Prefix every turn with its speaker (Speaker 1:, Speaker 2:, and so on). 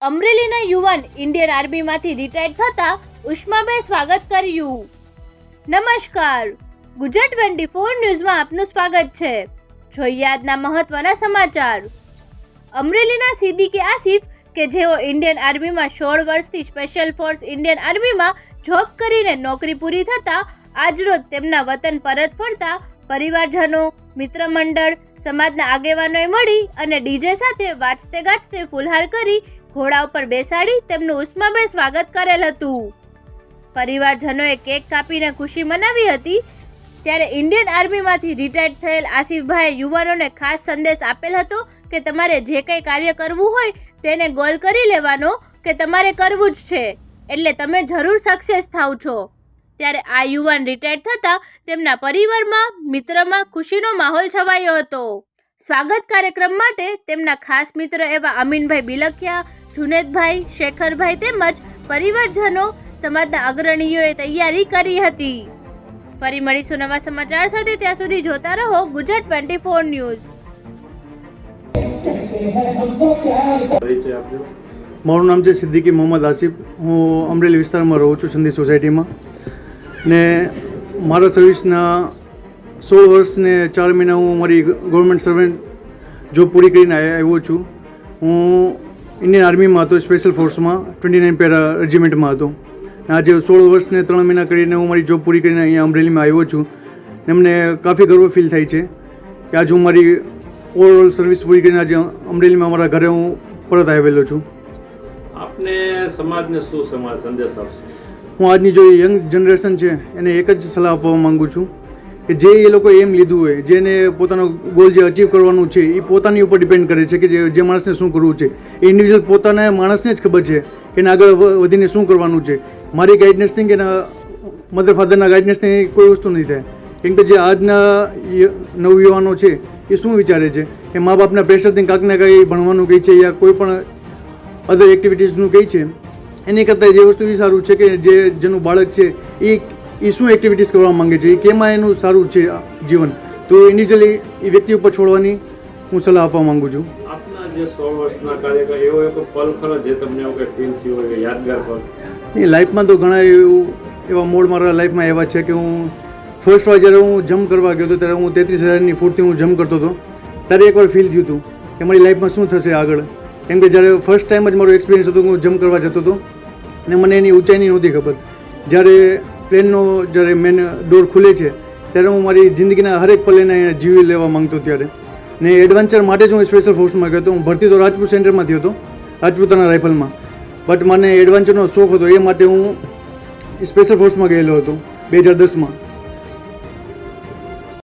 Speaker 1: અમરેલીના યુવાન Indian આર્મીમાંથી retired થતા ઉષ્માબેન સ્વાગત કર્યું. નમસ્કાર, ગુજરાત 24 ન્યૂઝમાં આપનું સ્વાગત છે. જોઈએ આજના મહત્વના સમાચાર. અમરેલીના સિદ્દીકી આસિફ કે જેઓ ઇન્ડિયન આર્મીમાં 16 વર્ષથી સ્પેશિયલ ફોર્સ ઇન્ડિયન આર્મીમાં જોબ કરીને નોકરી પૂરી થતા આજરોજ તેમના વતન પરત ફરતા પરિવારજનો, મિત્ર મંડળ, સમાજના આગેવાનોએ મળી અને ડીજે સાથે વાજતે ગાજતે ફુલહાર કરી ઘોડા ઉપર બેસાડી તેમનું ઉષ્માભેર સ્વાગત કરેલ હતું. પરિવારજનોએ કેક કાપીને ખુશી મનાવી હતી. ત્યારે ઇન્ડિયન આર્મીમાંથી રિટાયર્ડ થયેલ આસિફભાઈએ યુવાનોને ખાસ સંદેશ આપેલ હતો કે તમારે જે કંઈ કાર્ય કરવું હોય તેને ગોલ કરી લેવાનો કે તમારે કરવું જ છે, એટલે તમે જરૂર સક્સેસ થાવ છો. ત્યારે આ યુવાન રિટાયર્ડ થતાં તેમના પરિવારમાં, મિત્રમાં ખુશીનો માહોલ છવાયો હતો. સ્વાગત કાર્યક્રમ માટે તેમના ખાસ મિત્ર એવા અમીનભાઈ બિલખિયા, જુનેદભાઈ, શેખરભાઈ તેમજ પરિવારજનો, સમાજના અગ્રણીઓએ તૈયારી કરી હતી. ફરી મળીશું નવા સમાચાર સાથે, ત્યાં સુધી જોતા રહો ગુજરાત 24 ન્યૂઝ.
Speaker 2: મારું નામ છે સિદ્દીકી મોહમ્મદ આસિફ. હું અમરેલી વિસ્તારમાં રહું છું, સંધી સોસાયટીમાં. ને મારા સર્વિસના 16 વર્ષ ને 4 મહિના હું મારી ગવર્મેન્ટ સર્વન્ટ જોબ પૂરી કરીને આવ્યો છું. હું ઇન્ડિયન આર્મીમાં હતો, સ્પેશિયલ ફોર્સમાં 29 પેરા રેજિમેન્ટમાં હતો. આજે 16 વર્ષ ને 3 મહિના કરીને હું મારી જોબ પૂરી કરીને અહીંયા અમરેલીમાં આવ્યો છું. એમને કાફી ગર્વ ફીલ થાય છે કે આજે હું મારી ઓવરઓલ સર્વિસ પૂરી કરીને આજે અમરેલીમાં મારા ઘરે હું પરત આવેલો છું.
Speaker 3: આપને સમાજને શું સંદેશ આપશો?
Speaker 2: હું આજની જો યંગ જનરેશન છે એને એક જ સલાહ આપવા માગું છું કે જે એ લોકો એમ લીધું હોય, જેને પોતાનો ગોલ જે અચીવ કરવાનું છે એ પોતાની ઉપર ડિપેન્ડ કરે છે કે જે માણસને શું કરવું છે. એ ઇન્ડિવિજ્યુઅલ પોતાના માણસને જ ખબર છે કે એને આગળ વધીને શું કરવાનું છે. મારી ગાઈડનેસથી કે એના મધર ફાધરના ગાઈડનેસથી કોઈ વસ્તુ નહીં થાય. કેમ કે જે આજના નવયુવાનો છે એ શું વિચારે છે કે મા બાપના પ્રેશરથી કાંઈક ને કાંઈ ભણવાનું કહે છે યા કોઈ પણ અધર એક્ટિવિટીઝનું કહે છે, એની કરતાં જે વસ્તુ એ સારું છે કે જેનું બાળક છે એ શું એક્ટિવિટીઝ કરવા માંગે છે, એ કેમાં એનું સારું છે જીવન, તો ઇન્ડિવિજ્યુઅલી એ વ્યક્તિ ઉપર છોડવાની હું સલાહ આપવા માંગુ છું.
Speaker 3: આપના જે 16 વર્ષના કાર્યકાળ એવો એક પલ ખરો જે તમને એવું કંઈ ફીલ થયું હોય, યાદગાર પલ?
Speaker 2: એ લાઈફમાં તો ઘણા એવા મોડ મારા લાઈફમાં એવા છે કે હું ફર્સ્ટ વાર જ્યારે હું જમ્પ કરવા ગયો હતો ત્યારે હું 33,000ની ફૂટથી હું જમ્પ કરતો હતો. ત્યારે એકવાર ફીલ થયું હતું કે મારી લાઈફમાં શું થશે આગળ. કેમ કે જ્યારે ફર્સ્ટ ટાઈમ જ મારો એક્સપિરિયન્સ હતો, હું જમ્પ કરવા જતો હતો અને મને એની ઊંચાઈની નહોતી ખબર. જ્યારે પ્લેનનો જ્યારે મેન ડોર ખુલે છે ત્યારે હું મારી જિંદગીના હરેક પલ એને જીવી લેવા માંગતો. ત્યારે ને એડવેન્ચર માટે જ હું સ્પેશિયલ ફોર્સમાં ગયો હતો. હું ભરતી તો રાજપૂત સેન્ટરમાંથી હતો, રાજપૂતાના રાઇફલમાં, બટ મને એડવેન્ચરનો શોખ હતો, એ માટે હું સ્પેશિયલ ફોર્સમાં ગયેલો હતો 2010માં.